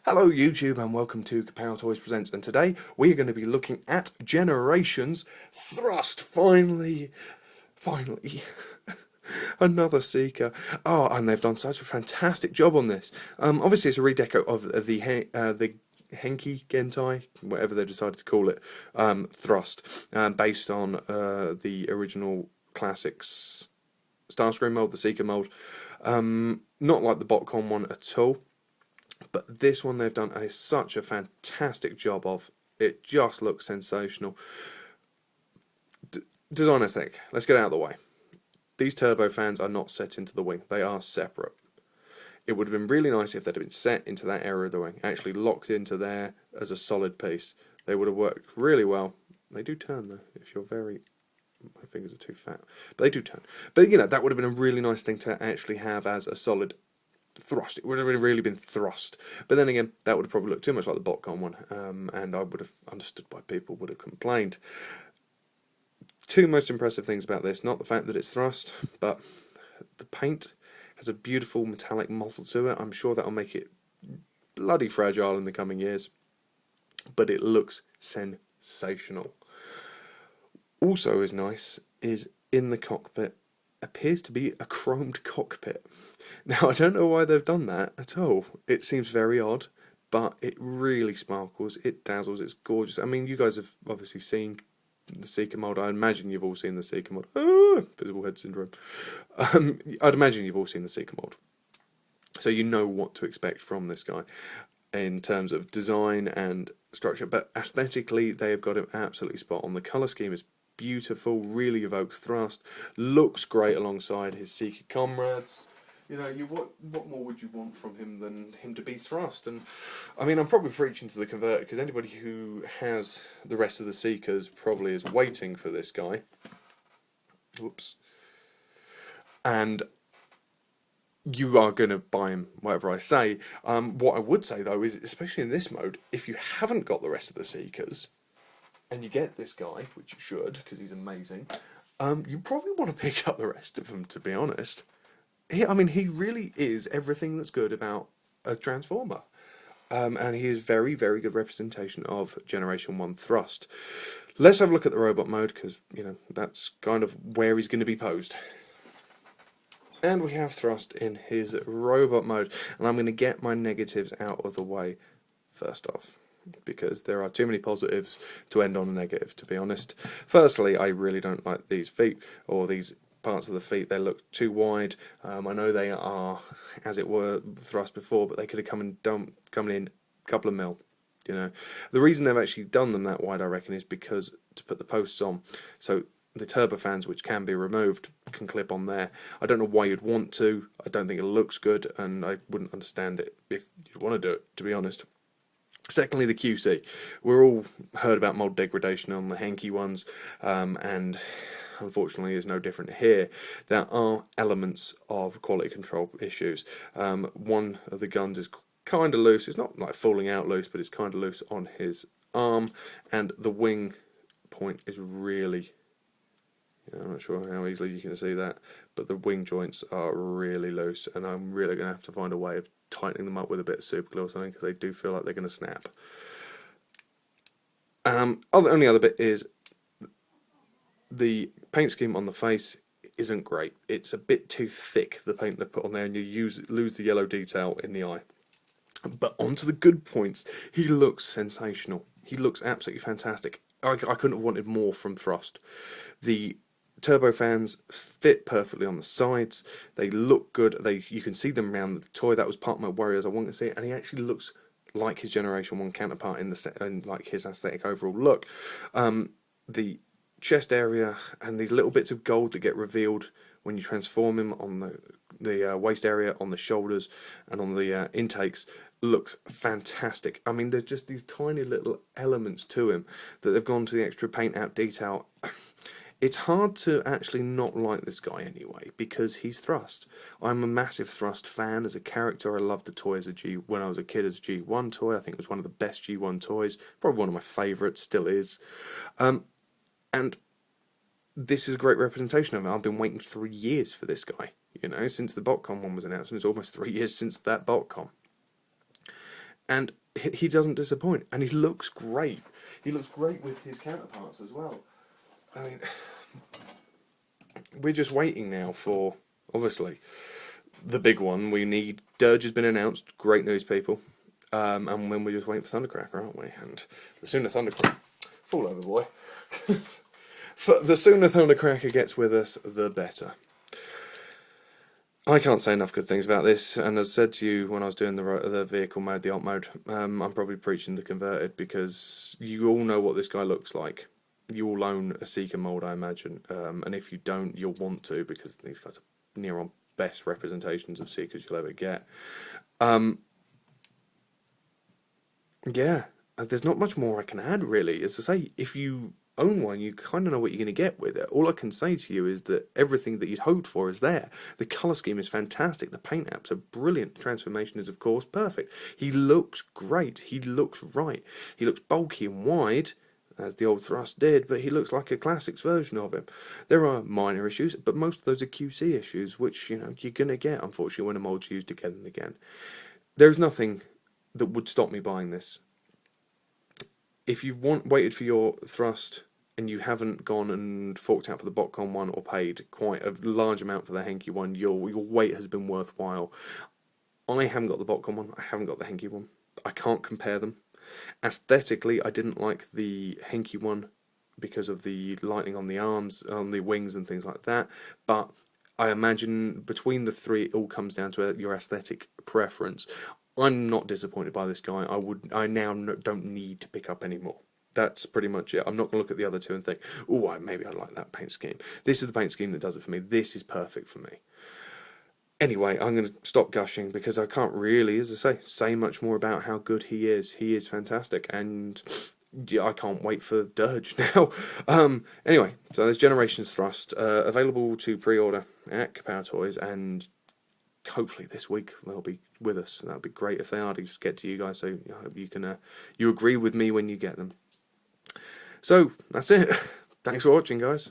Hello YouTube and welcome to Kapow Toys Presents, and today we are going to be looking at Generations Thrust. Finally, another Seeker. Oh, and they've done such a fantastic job on this. Obviously it's a redeco of the Henki Gentai, whatever they decided to call it, Thrust, based on the original classics Starscream mold, the Seeker mold. Not like the Botcon one at all. But this one they've done such a fantastic job of. It just looks sensational. Design aesthetic. Let's get out of the way. These turbo fans are not set into the wing. They are separate. It would have been really nice if they'd have been set into that area of the wing, actually locked into there as a solid piece. They would have worked really well. They do turn though, if you're very... My fingers are too fat. But they do turn. But you know, that would have been a really nice thing to actually have as a solid thrust. It would have really been thrust. But then again, that would have probably looked too much like the Botcon one, and I would have understood why people would have complained. Two most impressive things about this, not the fact that it's thrust, but the paint has a beautiful metallic mottle to it. I'm sure that'll make it bloody fragile in the coming years, but it looks sensational. Also is nice is in the cockpit appears to be a chromed cockpit. Now I don't know why they've done that at all. It seems very odd, but it really sparkles, it dazzles, it's gorgeous. I mean, you guys have obviously seen the Seeker mold. I imagine you've all seen the Seeker mold. Visible head syndrome. I'd imagine you've all seen the Seeker mold, so you know what to expect from this guy in terms of design and structure. But aesthetically, they have got it absolutely spot on. The colour scheme is beautiful, really evokes thrust, looks great alongside his Seeker comrades. You know, what more would you want from him than him to be thrust? And I mean, I'm probably preaching to the converted, because anybody who has the rest of the Seekers probably is waiting for this guy. Oops. And you are going to buy him, whatever I say. What I would say though is, especially in this mode, if you haven't got the rest of the Seekers, and you get this guy, which you should, because he's amazing, you probably want to pick up the rest of them, to be honest. I mean, he really is everything that's good about a Transformer. And he is very, very good representation of Generation 1 Thrust. Let's have a look at the robot mode, because, you know, that's kind of where he's going to be posed. And we have Thrust in his robot mode. And I'm going to get my negatives out of the way first off, because there are too many positives to end on a negative, to be honest. Firstly, I really don't like these feet, or these parts of the feet. They look too wide. I know they are, as it were, thrust before, but they could have come in a couple of mil. You know, the reason they've actually done them that wide, I reckon, is because to put the posts on, so the turbo fans, which can be removed, can clip on there. I don't know why you'd want to. I don't think it looks good, and I wouldn't understand it if you'd want to do it, to be honest. Secondly, the QC. We're all heard about mold degradation on the Henki ones, and unfortunately is no different here. There are elements of quality control issues. One of the guns is kind of loose. It's not like falling out loose, but it's kind of loose on his arm, and the wing point is really... I'm not sure how easily you can see that, but the wing joints are really loose, and I'm really going to have to find a way of tightening them up with a bit of super glue or something, because they do feel like they're going to snap. Only other bit is the paint scheme on the face isn't great. It's a bit too thick, the paint they put on there, and you lose the yellow detail in the eye. But onto the good points, he looks sensational. He looks absolutely fantastic. I couldn't have wanted more from Thrust. The turbo fans fit perfectly on the sides. They look good. You can see them around the toy. That was part of my worry, as I wanted to see it, and he actually looks like his Generation 1 counterpart in the set, and like his aesthetic overall look. The chest area and these little bits of gold that get revealed when you transform him on the waist area, on the shoulders, and on the intakes looks fantastic. I mean, there's just these tiny little elements to him that they've gone to the extra paint out detail. It's hard to actually not like this guy anyway, because he's Thrust. I'm a massive Thrust fan as a character. I loved the toy when I was a kid as a G1 toy. I think it was one of the best G1 toys, probably one of my favourites, still is. And this is a great representation of him. I've been waiting 3 years for this guy, you know, since the Botcon one was announced, and it's almost 3 years since that Botcon. and he doesn't disappoint, and he looks great. He looks great with his counterparts as well. I mean, we're just waiting now for, obviously, the big one. We need Dirge has been announced. Great news, people. And when we're just waiting for Thundercracker, aren't we? And the sooner Thundercracker, fall over, boy. The sooner Thundercracker gets with us, the better. I can't say enough good things about this, and as I said to you when I was doing the vehicle mode, the alt mode, I'm probably preaching the converted, because you all know what this guy looks like. You all own a Seeker mold, I imagine, and if you don't, you'll want to, because these guys are near on best representations of Seekers you'll ever get. Yeah, there's not much more I can add, really. As I say, if you own one, you kind of know what you're going to get with it. All I can say to you is that everything that you'd hoped for is there. The colour scheme is fantastic. The paint apps are brilliant. The transformation is, of course, perfect. He looks great. He looks right. He looks bulky and wide, as the old Thrust did, but he looks like a classics version of him. There are minor issues, but most of those are QC issues, which, you're going to get, unfortunately, when a mold's used again and again. There's nothing that would stop me buying this. If you've waited for your Thrust and you haven't gone and forked out for the Botcon one or paid quite a large amount for the Henke one, your wait has been worthwhile. I haven't got the Botcon one, I haven't got the Henke one. I can't compare them. Aesthetically, I didn't like the Henke one because of the lightning on the arms, on the wings and things like that, but I imagine between the three it all comes down to your aesthetic preference. I'm not disappointed by this guy. I now don't need to pick up any more. That's pretty much it. I'm not going to look at the other two and think, oh, maybe I like that paint scheme. This is the paint scheme that does it for me. This is perfect for me. Anyway, I'm going to stop gushing because I can't really, as I say much more about how good he is. He is fantastic, and yeah, I can't wait for Dirge now. Anyway, so there's Generations Thrust, available to pre-order at Kapow Toys, and hopefully this week they'll be with us. That would be great if they are to just get to you guys. So I hope you can you agree with me when you get them. So that's it. Thanks for watching, guys.